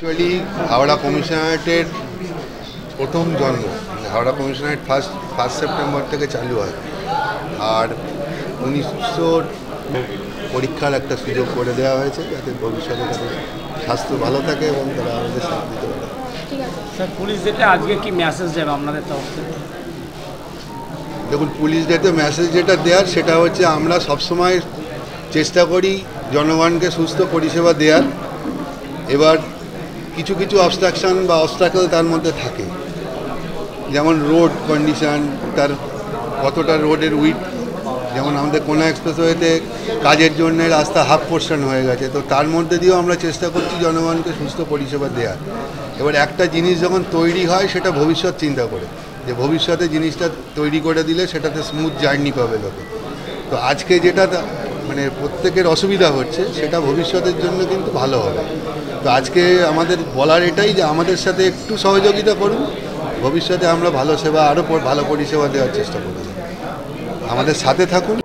Actually Howrah কমিশনারেটের প্রথম জন্ম Howrah commissionerate first September থেকে চালু হয়। আর 1900 পরীক্ষার একটা সুযোগ করে দেওয়া হয়েছে যাতে ভবিষ্যতে তাদের স্বাস্থ্য ভালো থাকে এবং তারা আমাদের সাথ দিতে পারে। স্যার, পুলিশ ডেতে আজকে কি মেসেজ দেবে আপনাদের তরফ থেকে? দেখুন, পুলিশ ডেতে মেসেজ যেটা দেওয়ার সেটা হচ্ছে আমরা সবসময় চেষ্টা করি জনগণকে সুস্থ পরিষেবা দেওয়ার। এবার কিছু কিছু অবস্ট্রাকশান বা অবস্ট্রাকল তার মধ্যে থাকে, যেমন রোড কন্ডিশান, তার কতটা রোডের উইথ, যেমন আমাদের কোনা এক্সপ্রেসওয়েতে কাজের জন্য রাস্তা হাফ পোর্শন হয়ে গেছে, তো তার মধ্যে দিয়েও আমরা চেষ্টা করছি জনগণকে সুস্থ পরিষেবা দেওয়ার। এবার একটা জিনিস যখন তৈরি হয় সেটা ভবিষ্যৎ চিন্তা করে, যে ভবিষ্যতে জিনিসটা তৈরি করে দিলে সেটাতে স্মুথ জার্নি পাবে লোকে। তো আজকে যেটা মানে প্রত্যেকের অসুবিধা হচ্ছে সেটা ভবিষ্যতের জন্য কিন্তু ভালো হবে। তো আজকে আমাদের বলার এটাই যে আমাদের সাথে একটু সহযোগিতা করুন, ভবিষ্যতে আমরা ভালো সেবা আরও ভালো পরিষেবা দেওয়ার চেষ্টা করব। আমাদের সাথে থাকুন।